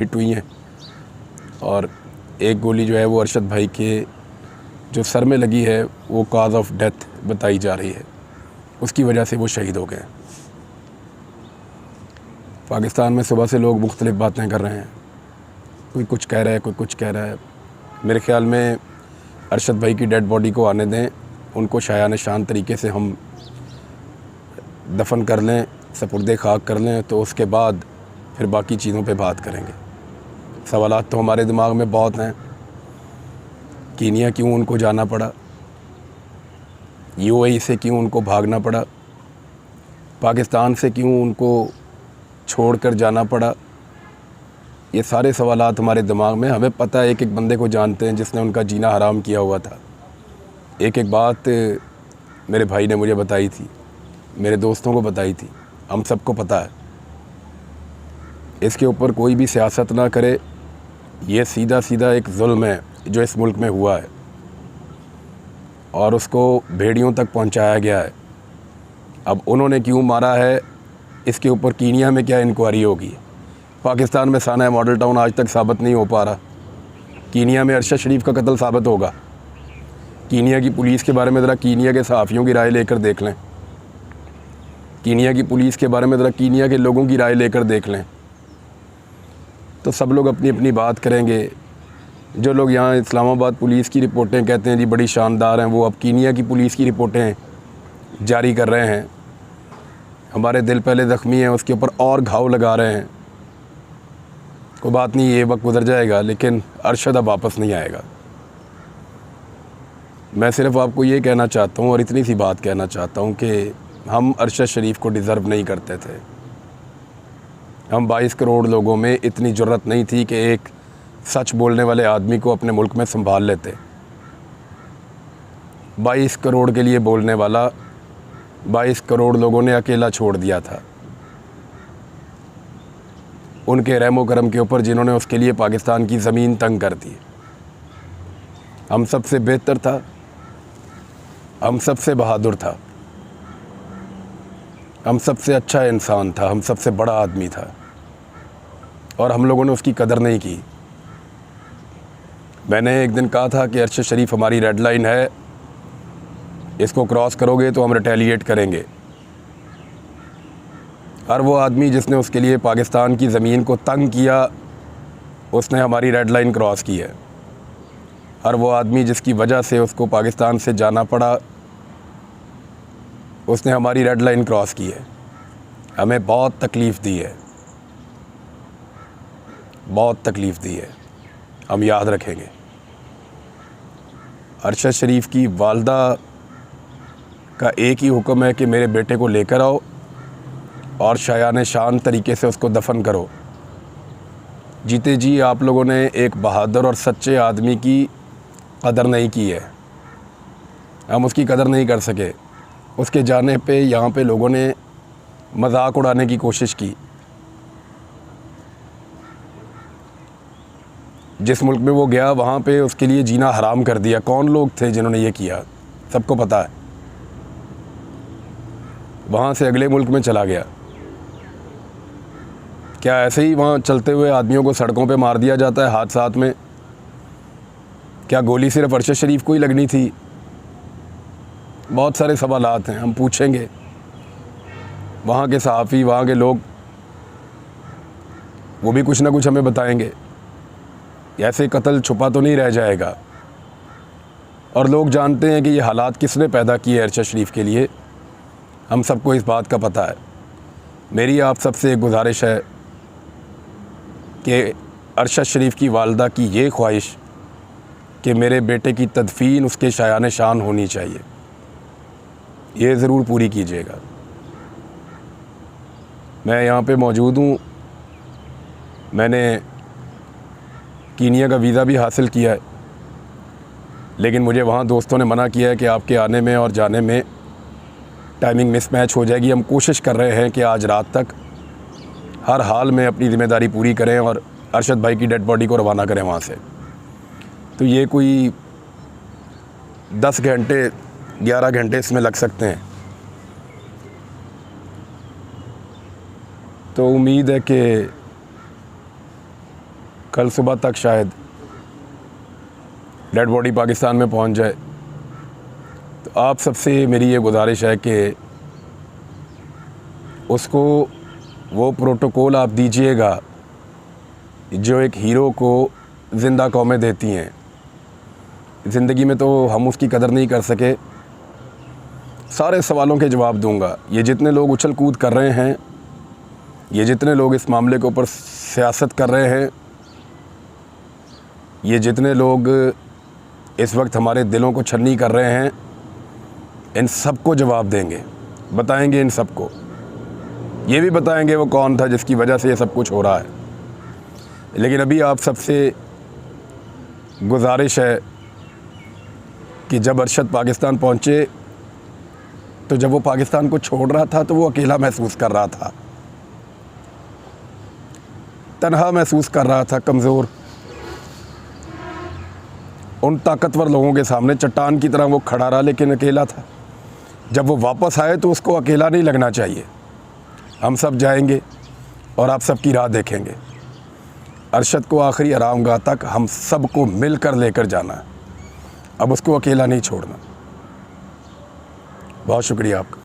Hit हुई हैं और एक गोली जो है वो अरशद भाई के जो सर में लगी है वो कॉज ऑफ डेथ बताई जा रही है, उसकी वजह से वो शहीद हो गए। पाकिस्तान में सुबह से लोग मुख्तलिफ़ बातें कर रहे हैं, कोई कुछ कह रहा है, कोई कुछ कह रहा है। मेरे ख़्याल में अरशद भाई की डेड बॉडी को आने दें, उनको शायान शान तरीके से हम दफन कर लें, सपुर्दे खाक कर लें, तो उसके बाद फिर बाकी चीज़ों पे बात करेंगे। सवालात तो हमारे दिमाग में बहुत हैं। कीनिया क्यों उनको जाना पड़ा, यूएई से क्यों उनको भागना पड़ा, पाकिस्तान से क्यों उनको छोड़कर जाना पड़ा, ये सारे सवालात हमारे दिमाग में। हमें पता है, एक एक बंदे को जानते हैं जिसने उनका जीना हराम किया हुआ था। एक एक बात मेरे भाई ने मुझे बताई थी, मेरे दोस्तों को बताई थी, हम सबको पता है। इसके ऊपर कोई भी सियासत ना करे, ये सीधा सीधा एक जुल्म है जो इस मुल्क में हुआ है और उसको भेड़ियों तक पहुंचाया गया है। अब उन्होंने क्यों मारा है, इसके ऊपर कीनिया में क्या इंक्वायरी होगी। पाकिस्तान में साना मॉडल टाउन आज तक साबित नहीं हो पा रहा, कीनिया में अरशद शरीफ का कत्ल साबित होगा। कीनिया की पुलिस के बारे में ज़रा कीनिया के सहाफ़ियों की राय लेकर देख लें, कीनिया की पुलिस के बारे में ज़रा कीनिया के लोगों की राय लेकर देख लें, तो सब लोग अपनी अपनी बात करेंगे। जो लोग यहाँ इस्लामाबाद पुलिस की रिपोर्टें कहते हैं जी बड़ी शानदार हैं, वो अब कीनिया की पुलिस की रिपोर्टें जारी कर रहे हैं। हमारे दिल पहले ज़ख्मी हैं, उसके ऊपर और घाव लगा रहे हैं। कोई बात नहीं, ये वक्त गुजर जाएगा, लेकिन अरशद अब वापस नहीं आएगा। मैं सिर्फ़ आपको ये कहना चाहता हूँ और इतनी सी बात कहना चाहता हूँ कि हम अरशद शरीफ को डिज़र्व नहीं करते थे। हम 22 करोड़ लोगों में इतनी जुर्रत नहीं थी कि एक सच बोलने वाले आदमी को अपने मुल्क में संभाल लेते। 22 करोड़ के लिए बोलने वाला 22 करोड़ लोगों ने अकेला छोड़ दिया था। उनके रहमो करम के ऊपर जिन्होंने उसके लिए पाकिस्तान की ज़मीन तंग कर दी। हम सबसे बेहतर था, हम सबसे बहादुर था, हम सबसे अच्छा इंसान था, हम सबसे बड़ा आदमी था और हम लोगों ने उसकी कदर नहीं की। मैंने एक दिन कहा था कि अरशद शरीफ हमारी रेड लाइन है, इसको क्रॉस करोगे तो हम रिटेलिएट करेंगे। हर वो आदमी जिसने उसके लिए पाकिस्तान की ज़मीन को तंग किया, उसने हमारी रेड लाइन क्रॉस की है। हर वो आदमी जिसकी वजह से उसको पाकिस्तान से जाना पड़ा, उसने हमारी रेड लाइन क्रॉस की है। हमें बहुत तकलीफ़ दी है, बहुत तकलीफ़ दी है, हम याद रखेंगे। अरशद शरीफ की वालदा का एक ही हुक्म है कि मेरे बेटे को लेकर आओ और शायान शान तरीके से उसको दफन करो। जीते जी आप लोगों ने एक बहादुर और सच्चे आदमी की कदर नहीं की है, हम उसकी कदर नहीं कर सके। उसके जाने पे यहाँ पे लोगों ने मजाक उड़ाने की कोशिश की। जिस मुल्क में वो गया वहाँ पे उसके लिए जीना हराम कर दिया। कौन लोग थे जिन्होंने ये किया, सबको पता है। वहाँ से अगले मुल्क में चला गया। क्या ऐसे ही वहाँ चलते हुए आदमियों को सड़कों पे मार दिया जाता है हादसात में? क्या गोली सिर्फ अरशद शरीफ को ही लगनी थी? बहुत सारे सवालात हैं, हम पूछेंगे। वहाँ के सहाफ़ी, वहाँ के लोग, वो भी कुछ ना कुछ हमें बताएंगे। ऐसे कत्ल छुपा तो नहीं रह जाएगा। और लोग जानते हैं कि ये हालात किसने पैदा किए अरशद शरीफ के लिए, हम सबको इस बात का पता है। मेरी आप सबसे एक गुजारिश है कि अरशद शरीफ की वालदा की ये ख्वाहिश कि मेरे बेटे की तदफीन उसके शायान शान होनी चाहिए, ये ज़रूर पूरी कीजिएगा। मैं यहाँ पे मौजूद हूँ, मैंने कीनिया का वीज़ा भी हासिल किया है, लेकिन मुझे वहाँ दोस्तों ने मना किया है कि आपके आने में और जाने में टाइमिंग मिसमैच हो जाएगी। हम कोशिश कर रहे हैं कि आज रात तक हर हाल में अपनी ज़िम्मेदारी पूरी करें और अरशद भाई की डेड बॉडी को रवाना करें वहाँ से। तो ये कोई 10 घंटे 11 घंटे इसमें लग सकते हैं। तो उम्मीद है कि कल सुबह तक शायद डेड बॉडी पाकिस्तान में पहुंच जाए। तो आप सबसे मेरी ये गुजारिश है कि उसको वो प्रोटोकॉल आप दीजिएगा जो एक हीरो को ज़िंदा कौमें देती हैं। ज़िंदगी में तो हम उसकी कदर नहीं कर सके। सारे सवालों के जवाब दूंगा। ये जितने लोग उछल कूद कर रहे हैं, ये जितने लोग इस मामले के ऊपर सियासत कर रहे हैं, ये जितने लोग इस वक्त हमारे दिलों को छन्नी कर रहे हैं, इन सबको जवाब देंगे, बताएंगे इन सबको। ये भी बताएंगे वो कौन था जिसकी वजह से ये सब कुछ हो रहा है। लेकिन अभी आप सबसे गुजारिश है कि जब अरशद पाकिस्तान पहुँचे तो जब वो पाकिस्तान को छोड़ रहा था तो वो अकेला महसूस कर रहा था, तन्हा महसूस कर रहा था, कमज़ोर। उन ताकतवर लोगों के सामने चट्टान की तरह वो खड़ा रहा, लेकिन अकेला था। जब वो वापस आए तो उसको अकेला नहीं लगना चाहिए। हम सब जाएंगे और आप सबकी राह देखेंगे। अरशद को आखिरी आरामगाह तक हम सबको मिलकर लेकर जाना है। अब उसको अकेला नहीं छोड़ना। बहुत शुक्रिया आपका।